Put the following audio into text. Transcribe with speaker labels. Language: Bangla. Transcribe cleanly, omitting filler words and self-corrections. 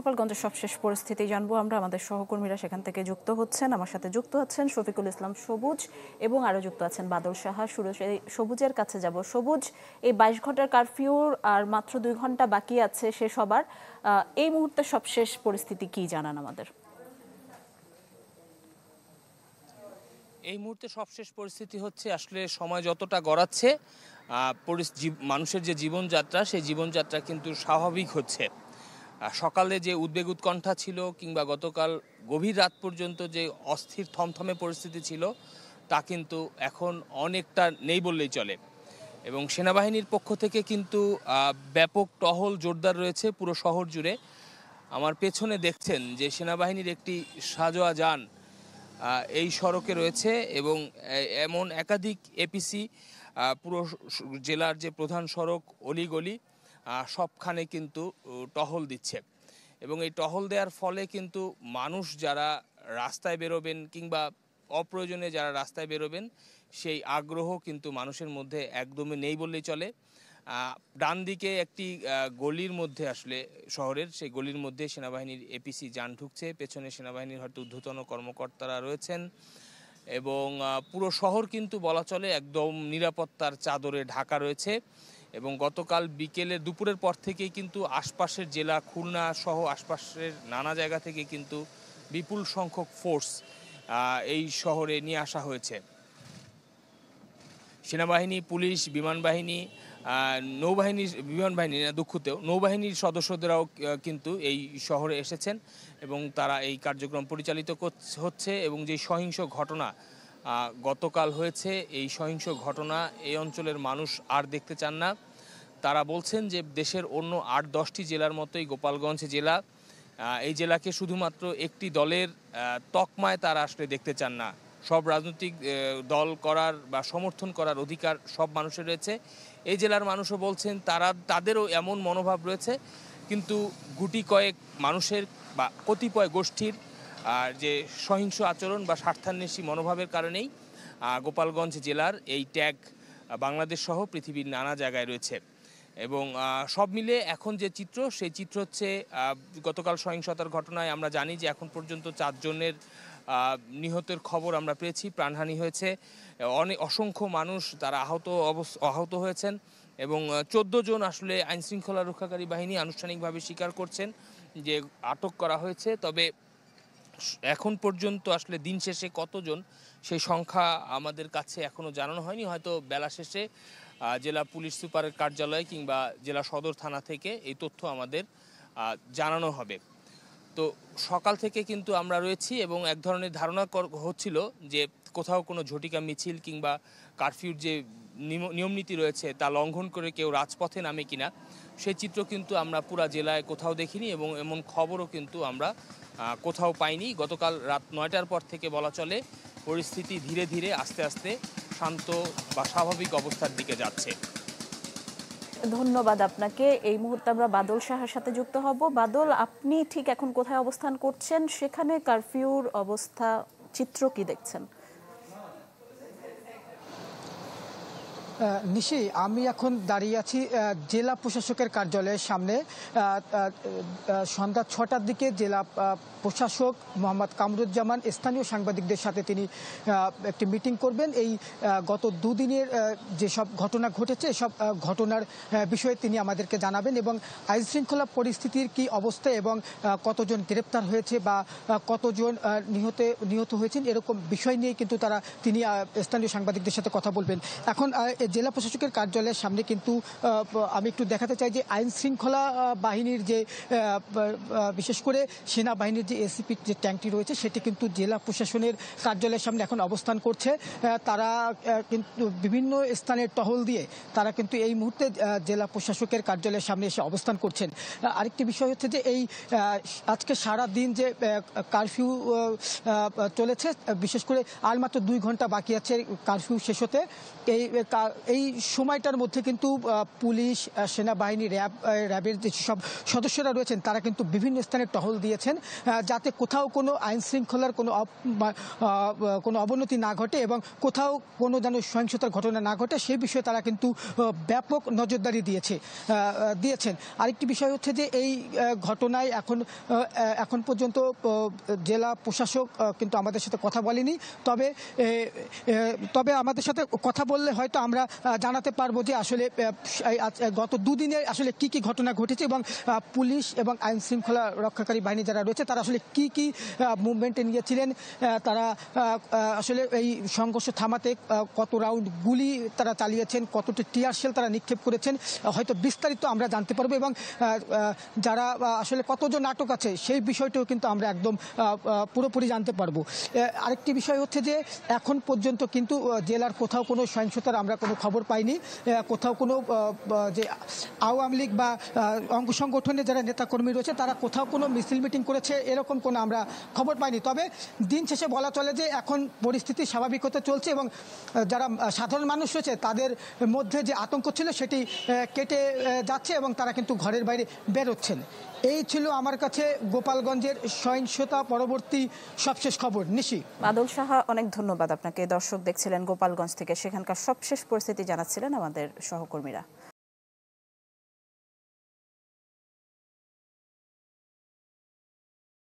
Speaker 1: গোপালগঞ্জের সবশেষ পরিস্থিতি জানবো আমরা। আমাদের সহকর্মীরা সেখান থেকে যুক্ত হচ্ছেন। আমার সাথে যুক্ত আছেন শফিকুল ইসলাম সবুজ এবং আরও যুক্ত আছেন বাদল সাহা। সবুজের কাছে যাব। সবুজ, এই 22 ঘন্টার কারফিউর আর মাত্র 2 ঘন্টা বাকি আছে শেষ হবার, এই মুহূর্তে সবশেষ পরিস্থিতি কি জানান আমাদের?
Speaker 2: এই মুহূর্তে সবশেষ পরিস্থিতি হচ্ছে আসলে সময় যতটা গড়াচ্ছে মানুষের যে জীবনযাত্রা সেই জীবনযাত্রা কিন্তু স্বাভাবিক হচ্ছে। সকালে যে উদ্বেগ উৎকণ্ঠা ছিল কিংবা গতকাল গভীর রাত পর্যন্ত যে অস্থির থমথমে পরিস্থিতি ছিল তা কিন্তু এখন অনেকটা নেই বললেই চলে। এবং সেনাবাহিনীর পক্ষ থেকে কিন্তু ব্যাপক টহল জোরদার রয়েছে পুরো শহর জুড়ে। আমার পেছনে দেখছেন যে সেনাবাহিনীর একটি সাজোয়া যান এই সড়কে রয়েছে এবং এমন একাধিক এপিসি পুরো জেলার যে প্রধান সড়ক অলিগলি সবখানে কিন্তু টহল দিচ্ছে। এবং এই টহল দেওয়ার ফলে কিন্তু মানুষ যারা রাস্তায় বেরোবেন কিংবা অপ্রয়োজনে যারা রাস্তায় বেরোবেন সেই আগ্রহ কিন্তু মানুষের মধ্যে একদমই নেই বললেই চলে। ডান দিকে একটি গলির মধ্যে আসলে শহরের সেই গলির মধ্যে সেনাবাহিনীর এপিসি যান ঢুকছে। পেছনে সেনাবাহিনীর হয়তো ঊর্ধ্বতন কর্মকর্তারা রয়েছেন এবং পুরো শহর কিন্তু বলা চলে একদম নিরাপত্তার চাদরে ঢাকা রয়েছে। এবং গতকাল বিকেলে দুপুরের পর থেকেই কিন্তু আশপাশের জেলা খুলনা সহ আশপাশের নানা জায়গা থেকে কিন্তু বিপুল সংখ্যক ফোর্স এই শহরে নিয়ে আসা হয়েছে। সেনাবাহিনী, পুলিশ, বিমানবাহিনী, নৌবাহিনীর সদস্যদেরাও কিন্তু এই শহরে এসেছেন এবং তারা এই কার্যক্রম পরিচালিত হচ্ছে। এবং যে সহিংস ঘটনা গতকাল হয়েছে এই সহিংস ঘটনা এই অঞ্চলের মানুষ আর দেখতে চান না। তারা বলছেন যে দেশের অন্য 8-10টি জেলার মতোই গোপালগঞ্জ জেলা, এই জেলাকে শুধুমাত্র একটি দলের তকমায় তারা আসলে দেখতে চান না। সব রাজনৈতিক দল করার বা সমর্থন করার অধিকার সব মানুষের রয়েছে। এই জেলার মানুষও বলছেন তাদেরও এমন মনোভাব রয়েছে, কিন্তু গুটি কয়েক মানুষের বা কতিপয় গোষ্ঠীর যে সহিংস আচরণ বা স্বার্থান্বেষী মনোভাবের কারণেই গোপালগঞ্জ জেলার এই ট্যাগ বাংলাদেশ সহ পৃথিবীর নানা জায়গায় রয়েছে। এবং সব মিলে এখন যে চিত্র সেই চিত্র হচ্ছে গতকাল সহিংসতার ঘটনায় আমরা জানি যে এখন পর্যন্ত 4 জনের নিহতের খবর আমরা পেয়েছি, প্রাণহানি হয়েছে, অসংখ্য মানুষ তারা আহত হয়েছেন এবং 14 জন আসলে আইনশৃঙ্খলা রক্ষাকারী বাহিনী আনুষ্ঠানিকভাবে স্বীকার করছেন যে আটক করা হয়েছে। তবে এখন পর্যন্ত আসলে দিন শেষে কতজন সেই সংখ্যা আমাদের কাছে এখনও জানানো হয়নি। হয়তো বেলা শেষে জেলা পুলিশ সুপারের কার্যালয় কিংবা জেলা সদর থানা থেকে এই তথ্য আমাদের জানানো হবে। তো সকাল থেকে কিন্তু আমরা রয়েছি এবং এক ধরনের ধারণা হচ্ছিল যে কোথাও কোনো ঝটিকা মিছিল কিংবা কারফিউর যে নিয়মনীতি রয়েছে তা লঙ্ঘন করে কেউ রাজপথে নামে কিনা, সেই চিত্র কিন্তু আমরা পুরা জেলায় কোথাও দেখিনি এবং এমন খবরও কিন্তু আমরা কোথাও পাইনি। গতকাল রাত 9টার পর থেকে বলা চলে পরিস্থিতি ধীরে ধীরে আস্তে আস্তে শান্ত বা স্বাভাবিক অবস্থার দিকে যাচ্ছে।
Speaker 1: ধন্যবাদ আপনাকে। এই মুহূর্তে আমরা বাদল সাহার সাথে যুক্ত হব। বাদল, আপনি ঠিক এখন কোথায় অবস্থান করছেন? সেখানে কারফিউর অবস্থা চিত্র কি দেখছেন?
Speaker 3: নিশি, আমি এখন দাঁড়িয়ে আছি জেলা প্রশাসকের কার্যালয়ের সামনে। সন্ধ্যা 6টার দিকে জেলা প্রশাসক মোহাম্মদ কামরুজ্জামান স্থানীয় সাংবাদিকদের সাথে তিনি একটি মিটিং করবেন। এই গত দুদিনের যেসব ঘটনা ঘটেছে এসব ঘটনার বিষয়ে তিনি আমাদেরকে জানাবেন এবং আইনশৃঙ্খলা পরিস্থিতির কি অবস্থা এবং কতজন গ্রেপ্তার হয়েছে বা কতজন নিহত হয়েছেন এরকম বিষয় নিয়ে কিন্তু তিনি স্থানীয় সাংবাদিকদের সাথে কথা বলবেন। এখন জেলা প্রশাসকের কার্যালয়ের সামনে কিন্তু আমি একটু দেখাতে চাই যে আইন শৃঙ্খলা বাহিনীর যে বিশেষ করে সেনাবাহিনীর যে এসিপি যে ট্যাঙ্কটি রয়েছে সেটি কিন্তু জেলা প্রশাসনের কার্যালয়ের সামনে এখন অবস্থান করছে। তারা কিন্তু বিভিন্ন স্থানের টহল দিয়ে তারা কিন্তু এই মুহূর্তে জেলা প্রশাসকের কার্যালয়ের সামনে এসে অবস্থান করছেন। আরেকটি বিষয় হচ্ছে যে এই আজকে সারা দিন যে কারফিউ চলেছে, বিশেষ করে আর মাত্র 2 ঘন্টা বাকি আছে কারফিউ শেষ হতে। এই এই সময়টার মধ্যে কিন্তু পুলিশ, সেনাবাহিনী, র্যাবের যেসব সদস্যরা রয়েছেন তারা কিন্তু বিভিন্ন স্থানে টহল দিয়েছেন, যাতে কোথাও কোনো আইন শৃঙ্খলার কোনো অবনতি না ঘটে এবং কোথাও কোনো যেন সহিংসতার ঘটনা না ঘটে সেই বিষয়ে তারা কিন্তু ব্যাপক নজরদারি দিয়েছেন। আরেকটি বিষয় হচ্ছে যে এই ঘটনায় এখন পর্যন্ত জেলা প্রশাসক কিন্তু আমাদের সাথে কথা বলেনি। তবে আমাদের সাথে কথা বললে হয়তো আমরা জানাতে পারবো যে আসলে গত দুদিনে আসলে কি ঘটনা ঘটেছে এবং পুলিশ এবং আইন শৃঙ্খলা রক্ষাকারী বাহিনী যারা রয়েছে তারা আসলে কি মুভমেন্টে নিয়েছিলেন, তারা আসলে এই সংঘর্ষ থামাতে কত রাউন্ড গুলি তারা চালিয়েছেন, কতটি টিয়ার শেল তারা নিক্ষেপ করেছেন, হয়তো বিস্তারিত আমরা জানতে পারবো এবং যারা আসলে কতজন আটক আছে সেই বিষয়টাও কিন্তু আমরা একদম পুরোপুরি জানতে পারবো। আরেকটি বিষয় হচ্ছে যে এখন পর্যন্ত কিন্তু জেলার কোথাও কোনো সহিংসতার আমরা কোনো খবর পাইনি, কোথাও কোনো যে আওয়ামী লীগ বা অঙ্গ সংগঠনের যারা নেতাকর্মী রয়েছে তারা কোথাও কোনো মিছিল মিটিং করেছে এরকম কোনো আমরা খবর পাইনি। তবে দিন শেষে বলা চলে যে এখন পরিস্থিতি স্বাভাবিক হতে চলছে এবং যারা সাধারণ মানুষ রয়েছে তাদের মধ্যে যে আতঙ্ক ছিল সেটি কেটে যাচ্ছে এবং তারা কিন্তু ঘরের বাইরে বেরোচ্ছেন। এই ছিল আমার কাছে গোপালগঞ্জের সহিংসতা পরবর্তী সবশেষ খবর। নিশি।
Speaker 1: বাদল সাহা, অনেক ধন্যবাদ আপনাকে। দর্শক দেখছিলেন গোপালগঞ্জ থেকে, সেখানকার সবশেষ পরিস্থিতি জানাচ্ছিলেন আমাদের সহকর্মীরা।